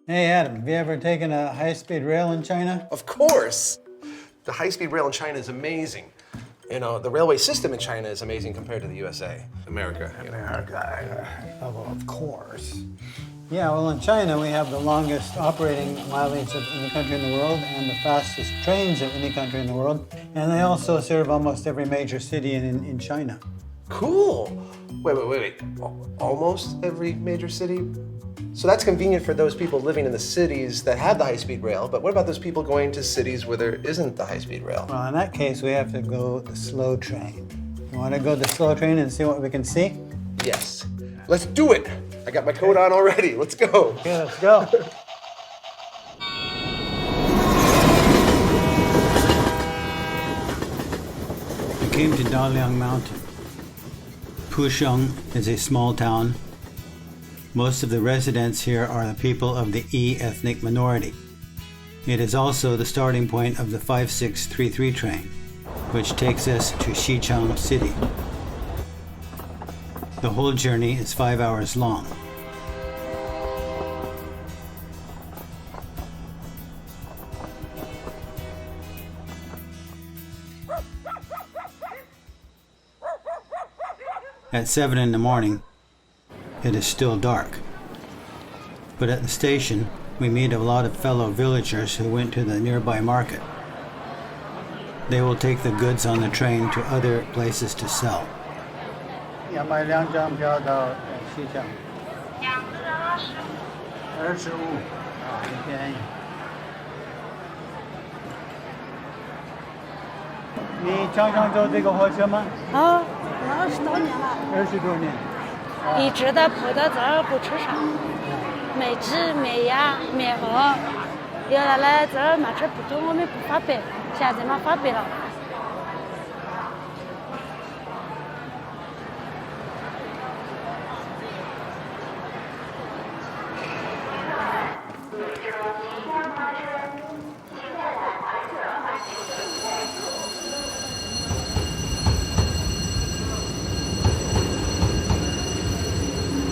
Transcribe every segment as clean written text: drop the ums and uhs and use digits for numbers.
Hey, Adam, have you ever taken a high-speed rail in China? Of course. The high-speed rail in China is amazing. You know, the railway system in China is amazing compared to the USA. America. Of course. Yeah, well, in China, we have the longest operating mileage of any country in the world and the fastest trains of any country in the world. And they also serve almost every major city in China. Cool. Wait. Almost every major city? So that's convenient for those people living in the cities that have the high-speed rail, but what about those people going to cities where there isn't the high-speed rail? Well, in that case, we have to go the slow train. You want to go the slow train and see what we can see? Yes. Let's do it. I got my coat on already. Let's go. Okay, let's go. We came to Daliang Mountain. Pusheng is a small town. Most of the residents here are the people of the Yi ethnic minority. It is also the starting point of the 5633 train, which takes us to Xichang City. The whole journey is 5 hours long. At 7 in the morning, it is still dark. But at the station, we meet a lot of fellow villagers who went to the nearby market. They will take the goods on the train to other places to sell. 202张票到西江。25。很便宜。你常常坐这个火车吗？我20多年了， 20多年。一直都跑到这儿不吃啥，没鸡、没鸭、没鹅。原来来这儿嘛吃不多，我们不发白，现在嘛发白了。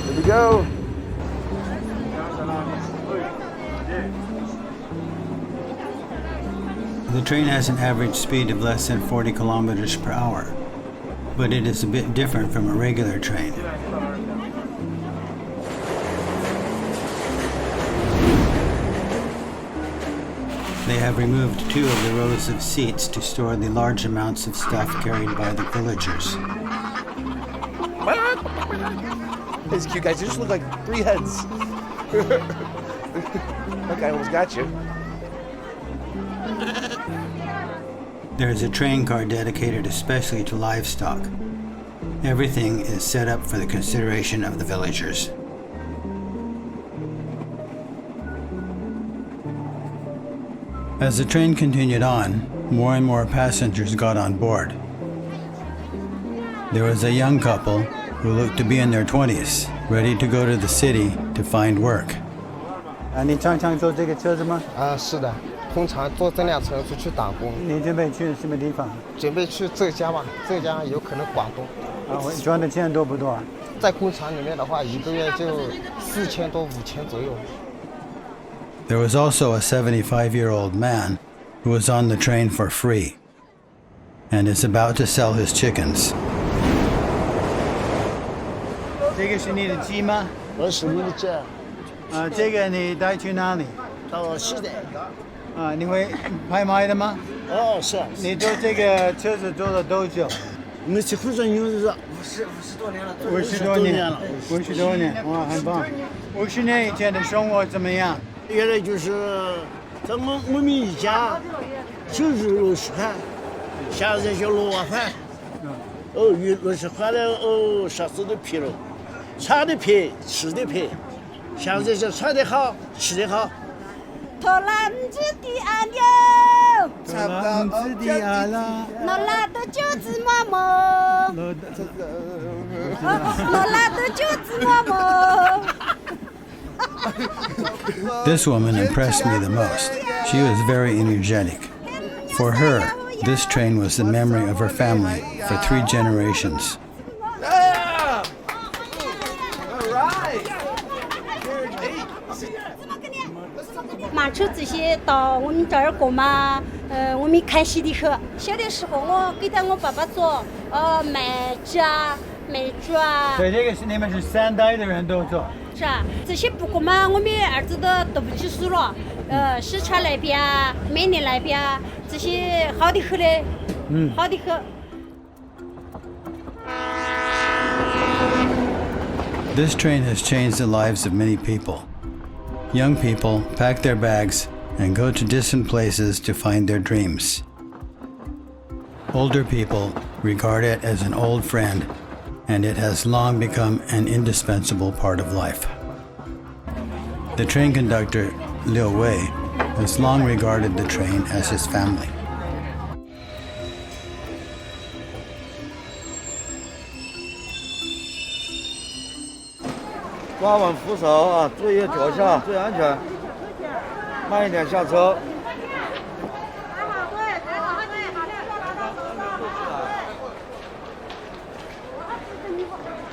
Here we go. The train has an average speed of less than 40 kilometers per hour, but it is a bit different from a regular train. They have removed 2 of the rows of seats to store the large amounts of stuff carried by the villagers. These cute guys, they just look like 3 heads. Okay, I almost got you. There is a train car dedicated especially to livestock. Everything is set up for the consideration of the villagers. As the train continued on, more and more passengers got on board. There was a young couple who looked to be in their 20s, ready to go to the city to find work. 你常常坐这个车子吗？是的，通常坐这辆车出去打工。你准备去什么地方？准备去浙江吧，浙江有可能广东。赚的钱多不多？在工厂里面的话，一个月就4000多5000左右。There was also a 75-year-old man who was on the train for free and is about to sell his chickens. 这个是你的鸡吗？我是你的鸡。这个你带去哪里？到西南。你会拍卖的吗？是。你坐这个车子坐了多久？我们结婚有50多年了。50多年，哇，很棒。50年以前的生活怎么样？原来就是咱我们一家就是60块，现在就6碗饭。60块了，啥子都便宜了，穿的便宜，吃的便宜。现在就穿的好，吃的好。托拉唔知的阿牛，罗拉的九子妈妈，罗拉的九子妈妈。This woman impressed me the most. She was very energetic. For her, this train was the memory of her family for 3 generations. Yeah! All right. 马车这些到我们这儿过嘛，我们看戏的车。小的时候我给我爸爸做，麦子啊、麦珠啊，所以这个是你们是3代的人都做。是啊，这些不过嘛，我们儿子都不记数了。四川那边啊，美丽那边啊，这些好的很嘞，好的很。This train has changed the lives of many people. Young people pack their bags and go to distant places to find their dreams. Older people regard it as an old friend, and it has long become an indispensable part of life. The train conductor, Liu Wei, has long regarded the train as his family. 抓稳扶手啊，注意脚下，注意安全，慢一点下车。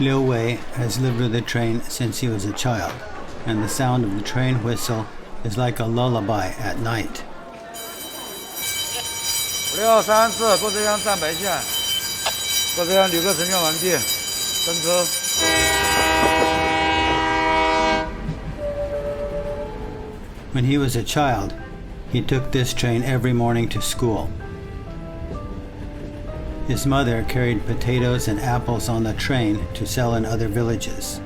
Liu Wei has lived with the train since he was a child, and the sound of the train whistle is like a lullaby at night. 5634，过车厢站北线，过车厢旅客乘降完毕，登车。When he was a child, he took this train every morning to school. His mother carried potatoes and apples on the train to sell in other villages.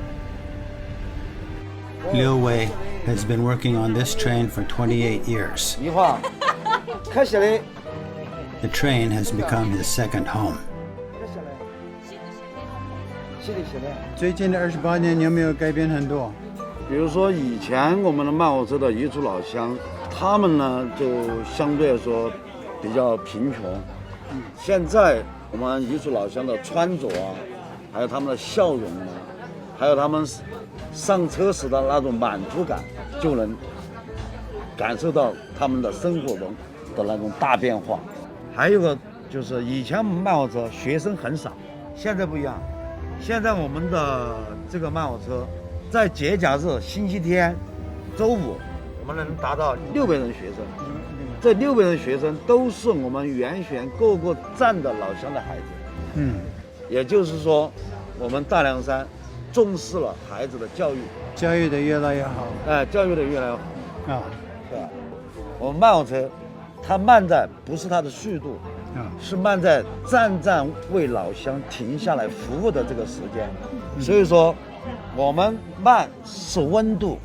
Liu Wei has been working on this train for 28 years. 一号，开始嘞。 The train has become his second home. 最近的28年，你有没有改变很多？比如说以前我们的慢火车的彝族老乡，他们呢就相对来说比较贫穷。现在我们彝族老乡的穿着啊，还有他们的笑容啊，还有他们上车时的那种满足感，就能感受到他们的生活中的那种大变化。还有个就是以前我们慢火车学生很少，现在不一样。现在我们的这个慢火车，在节假日、星期天、周五，我们能达到600人学生。这600人学生都是我们原选各个站的老乡的孩子。也就是说，我们大凉山重视了孩子的教育，教育的越来越好。教育的越来越好啊，对吧？我们慢火车，它慢在不是它的速度，是慢在站站为老乡停下来服务的这个时间。所以说，我们慢是温度。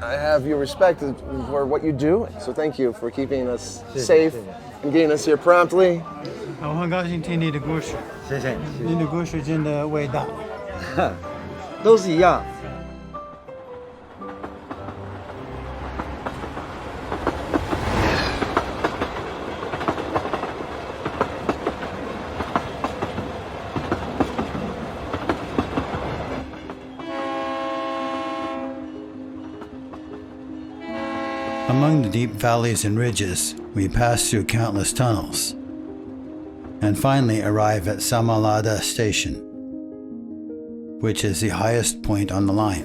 I have your respect for what you do, so thank you for keeping us safe and getting us here promptly. 我很高兴听你的故事，谢谢。你的故事真的伟大。都是一样。Among the deep valleys and ridges, we pass through countless tunnels, and finally arrive at Samalada Station, which is the highest point on the line.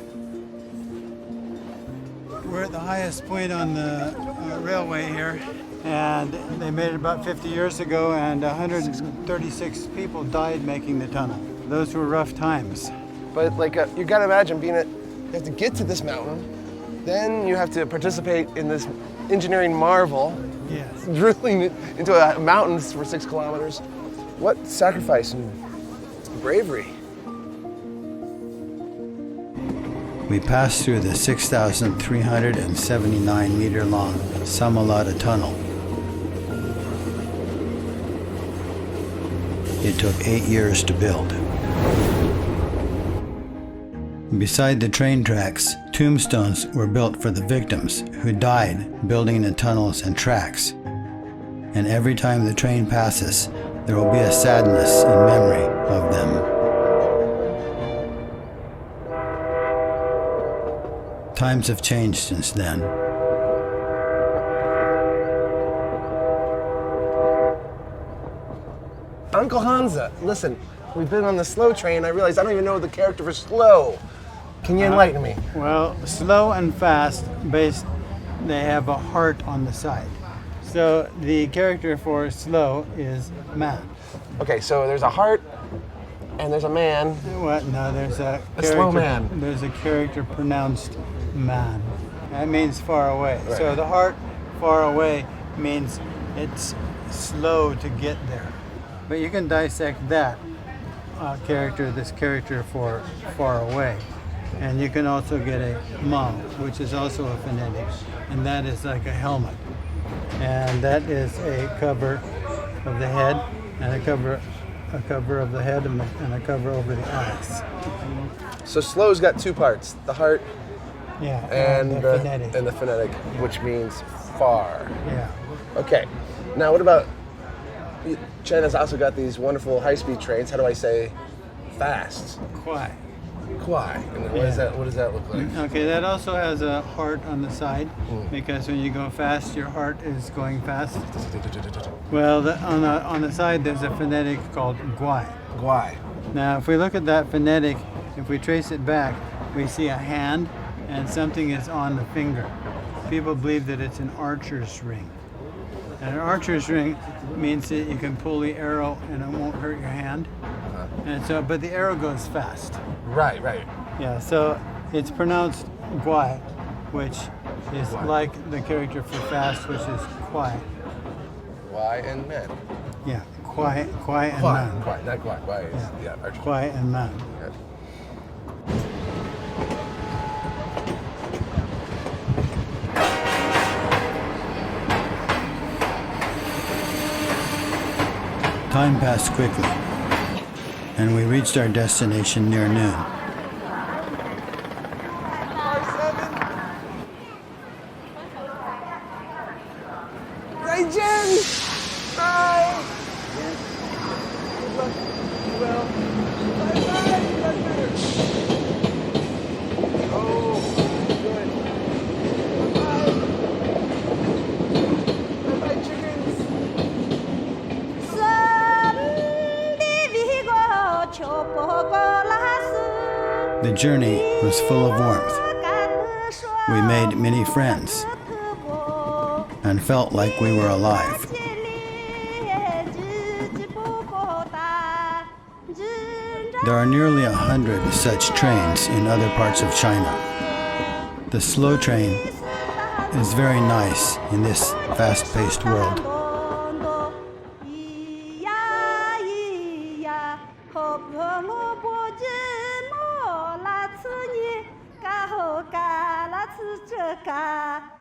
We're at the highest point on the railway here, and they made it about 50 years ago, and 136 people died making the tunnel. Those were rough times. But you gotta imagine you have to get to this mountain, then you have to participate in this engineering marvel, Yes. drilling into a mountains for 6 kilometers. What sacrifice and bravery. We passed through the 6,379 meter long Samalada Tunnel. It took 8 years to build. Beside the train tracks, tombstones were built for the victims who died building the tunnels and tracks. And every time the train passes, there will be a sadness in memory of them. Times have changed since then. Uncle Hansa, listen, we've been on the slow train. I realized I don't even know the character for slow. Can you enlighten me? Well, slow and fast, they have a heart on the side. So the character for slow is man. Okay, so there's a heart and there's a man. What? No, there's a slow man. There's a character pronounced man. That means far away. Right. So the heart far away means it's slow to get there. But you can dissect that this character for far away. And you can also get a ma, which is also a phonetic, and that is like a helmet. And that is a cover of the head, and a cover of the head, and a cover over the eyes. So slow's got two parts: the heart Yeah, and the phonetic. and the phonetic, which means far. Yeah. Okay. Now, what about China's also got these wonderful high-speed trains? How do I say fast? Quite. Kwai. And what Yeah. does that look like? Okay, that also has a heart on the side, because when you go fast, your heart is going fast. Well, on the side, there's a phonetic called guai. Kwai. Now, if we look at that phonetic, if we trace it back, we see a hand and something is on the finger. People believe that it's an archer's ring. And an archer's ring means that you can pull the arrow and it won't hurt your hand. And so, but the arrow goes fast. Right. Yeah, so it's pronounced guai, which is like the character for fast, which is kwai. Kwai and man. Yeah, kwai and Kwai. man. Kwai, not kwai. Kwai is, archer. Kwai and man. Okay. Time passed quickly, and we reached our destination near noon. The journey was full of warmth. We made many friends and felt like we were alive. There are nearly 100 such trains in other parts of China. The slow train is very nice in this fast-paced world. Ka